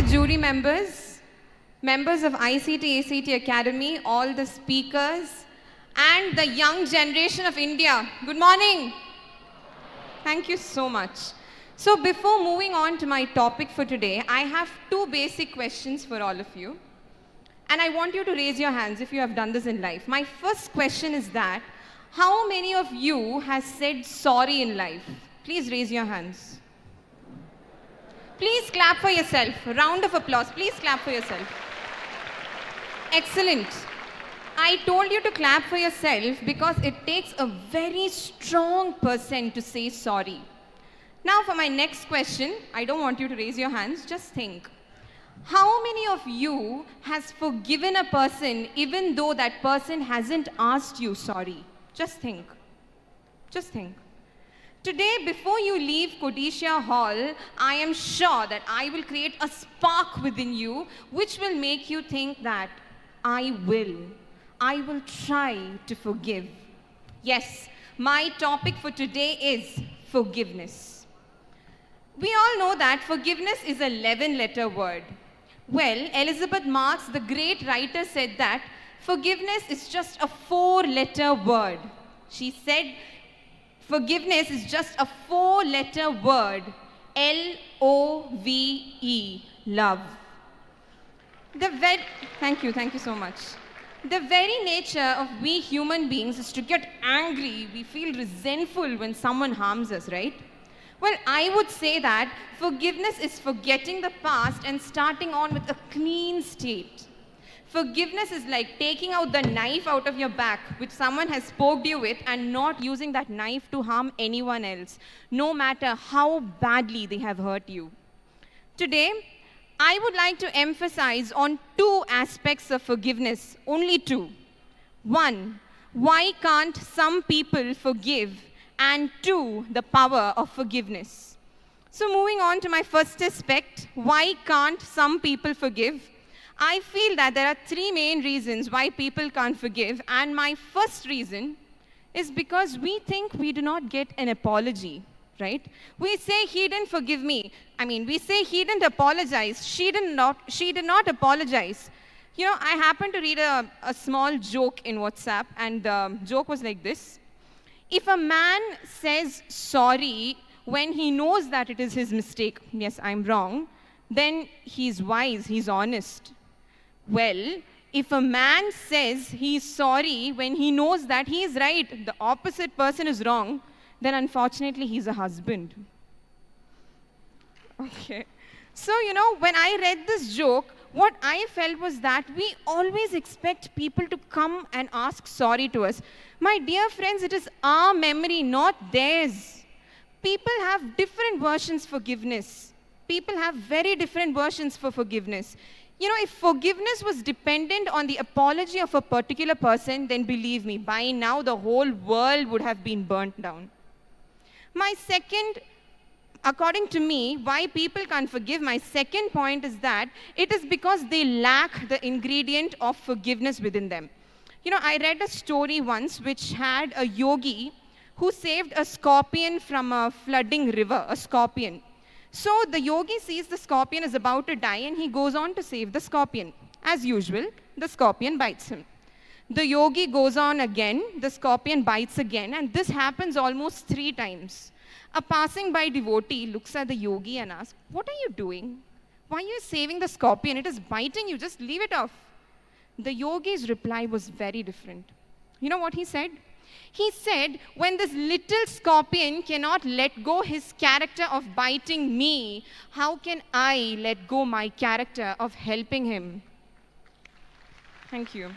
jury members, members of ICT ACT Academy, all the speakers, and the young generation of India. Good morning. Thank you so much. So before moving on to my topic for today, I have two basic questions for all of you. And I want you to raise your hands if you have done this in life. My first question is that, how many of you has said sorry in life? Please raise your hands. Please clap for yourself. A round of applause. Please clap for yourself. Excellent. I told you to clap for yourself because it takes a very strong person to say sorry. Now for my next question, I don't want you to raise your hands, just think. How many of you has forgiven a person even though that person hasn't asked you sorry? Just think. Just think. Today, before you leave Kodisha Hall, I am sure that I will create a spark within you which will make you think that I will try to forgive. Yes, my topic for today is forgiveness. We all know that forgiveness is a 11-letter word. Well, Elizabeth Marx, the great writer, said that forgiveness is just a 4-letter word. She said forgiveness is just a 4-letter word, L-O-V-E, love. Thank you so much. The very nature of we human beings is to get angry. We feel resentful when someone harms us, right? Well, I would say that forgiveness is forgetting the past and starting on with a clean state. Forgiveness is like taking out the knife out of your back, which someone has poked you with, and not using that knife to harm anyone else, no matter how badly they have hurt you. Today, I would like to emphasize on two aspects of forgiveness, only two. One, why can't some people forgive? And two, the power of forgiveness. So moving on to my first aspect, why can't some people forgive? I feel that there are three main reasons why people can't forgive, and my first reason is because we think we do not get an apology, right? We say he didn't forgive me. We say he didn't apologize. She did not apologize. You know, I happened to read a small joke in WhatsApp, and the joke was like this. If a man says sorry when he knows that it is his mistake, yes, I'm wrong, then he's wise, he's honest. Well, if a man says he's sorry when he knows that he is right, the opposite person is wrong, then unfortunately he's a husband. Okay. So, you know, when I read this joke, what I felt was that we always expect people to come and ask sorry to us. My dear friends, it is our memory, not theirs. People have different versions for forgiveness. People have very different versions for forgiveness. You know, if forgiveness was dependent on the apology of a particular person, then believe me, by now the whole world would have been burnt down. My second, according to me, why people can't forgive, my second point is that it is because they lack the ingredient of forgiveness within them. You know, I read a story once which had a yogi who saved a scorpion from a flooding river, a scorpion. So the yogi sees the scorpion is about to die and he goes on to save the scorpion. As usual, the scorpion bites him. The yogi goes on again, the scorpion bites again, and this happens almost 3 times. A passing by devotee looks at the yogi and asks, "What are you doing? Why are you saving the scorpion? It is biting you, just leave it off." The yogi's reply was very different. You know what he said? He said, when this little scorpion cannot let go his character of biting me, how can I let go my character of helping him? Thank you.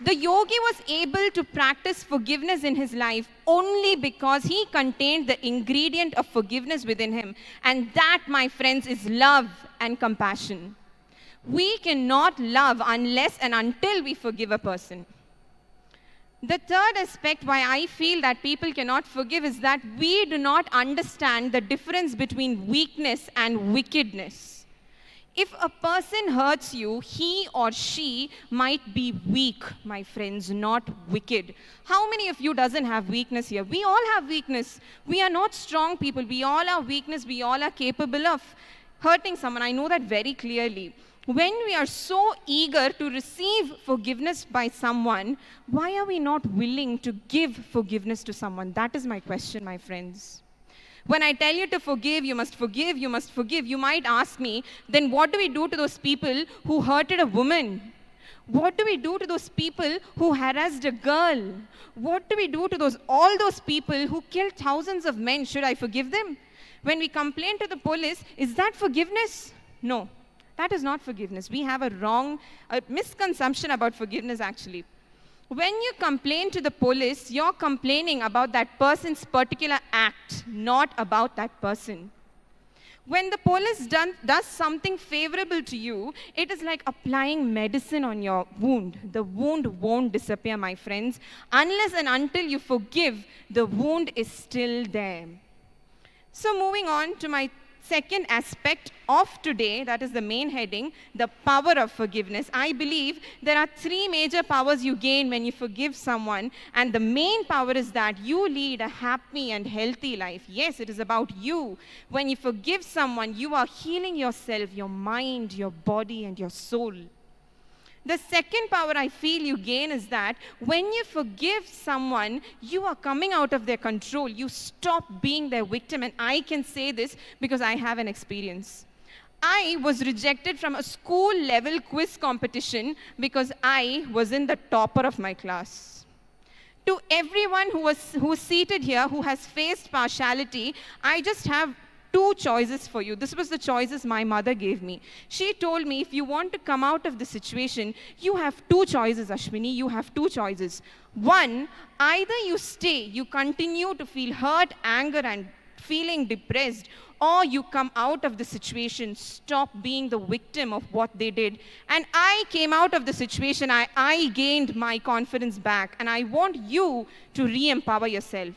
The yogi was able to practice forgiveness in his life only because he contained the ingredient of forgiveness within him. And that, my friends, is love and compassion. We cannot love unless and until we forgive a person. The third aspect why I feel that people cannot forgive is that we do not understand the difference between weakness and wickedness. If a person hurts you, he or she might be weak, my friends, not wicked. How many of you doesn't have weakness here? We all have weakness. We are not strong people. We all have weakness. We all are capable of hurting someone. I know that very clearly. When we are so eager to receive forgiveness by someone, why are we not willing to give forgiveness to someone? That is my question, my friends. When I tell you to forgive, you must forgive, you must forgive, you might ask me, then what do we do to those people who hurted a woman? What do we do to those people who harassed a girl? What do we do to all those people who killed thousands of men? Should I forgive them? When we complain to the police, is that forgiveness? No, that is not forgiveness. We have a misconception about forgiveness actually. When you complain to the police, you're complaining about that person's particular act, not about that person. When the police does something favorable to you, it is like applying medicine on your wound. The wound won't disappear, my friends. Unless and until you forgive, the wound is still there. So moving on to my second aspect of today, that is the main heading, the power of forgiveness. I believe there are three major powers you gain when you forgive someone, and the main power is that you lead a happy and healthy life. Yes, it is about you. When you forgive someone, you are healing yourself, your mind, your body, and your soul. The second power I feel you gain is that when you forgive someone, you are coming out of their control. You stop being their victim. And I can say this because I have an experience. I was rejected from a school-level quiz competition because I was in the topper of my class. To everyone who's seated here, who has faced partiality, I just have two choices for you. This was the choices my mother gave me. She told me, if you want to come out of the situation, you have two choices, Ashwini. You have two choices. One, either you stay, you continue to feel hurt, anger, and feeling depressed, or you come out of the situation, stop being the victim of what they did. And I came out of the situation, I gained my confidence back, and I want you to re-empower yourself.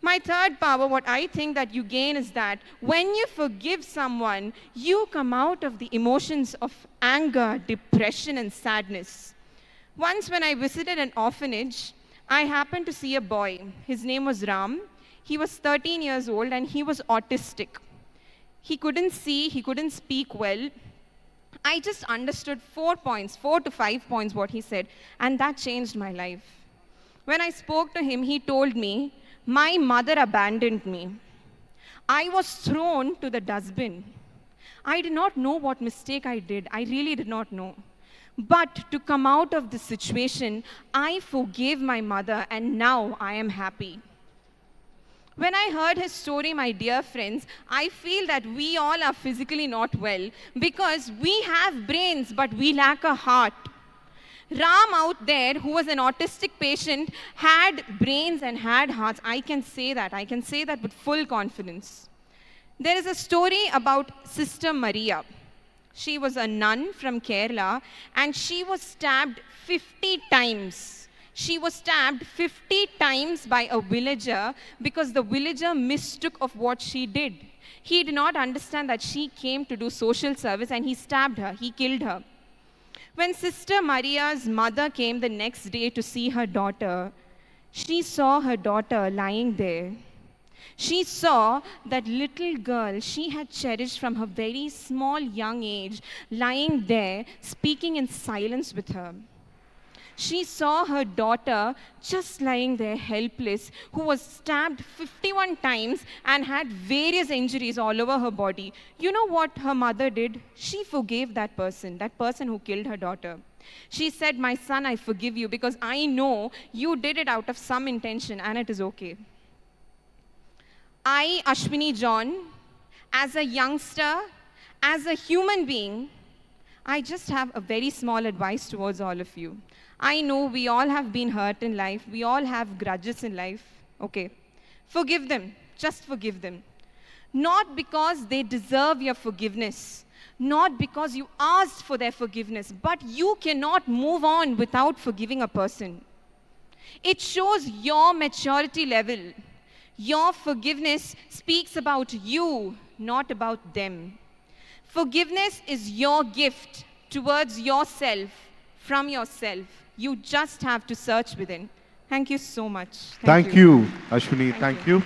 My third power, what I think that you gain is that when you forgive someone, you come out of the emotions of anger, depression, and sadness. Once when I visited an orphanage, I happened to see a boy. His name was Ram. He was 13 years old and he was autistic. He couldn't see, he couldn't speak well. I just understood 4 to 5 points what he said, and that changed my life. When I spoke to him, he told me, my mother abandoned me. I was thrown to the dustbin. I did not know what mistake I did. I really did not know. But to come out of this situation, I forgave my mother, and now I am happy. When I heard his story, my dear friends, I feel that we all are physically not well because we have brains, but we lack a heart. Ram out there, who was an autistic patient, had brains and had hearts. I can say that. I can say that with full confidence. There is a story about Sister Maria. She was a nun from Kerala, and she was stabbed 50 times. She was stabbed 50 times by a villager because the villager mistook of what she did. He did not understand that she came to do social service, and he stabbed her. He killed her. When Sister Maria's mother came the next day to see her daughter, she saw her daughter lying there. She saw that little girl she had cherished from her very small young age lying there, speaking in silence with her. She saw her daughter just lying there helpless, who was stabbed 51 times and had various injuries all over her body. You know what her mother did? She forgave that person who killed her daughter. She said, my son, I forgive you because I know you did it out of some intention and it is okay. I, Ashwini John, as a youngster, as a human being, I just have a very small advice towards all of you. I know we all have been hurt in life. We all have grudges in life. Okay. Forgive them. Just forgive them. Not because they deserve your forgiveness. Not because you asked for their forgiveness. But you cannot move on without forgiving a person. It shows your maturity level. Your forgiveness speaks about you, not about them. Forgiveness is your gift towards yourself, from yourself. You just have to search within. Thank you so much. Thank you, Ashwini. Thank you.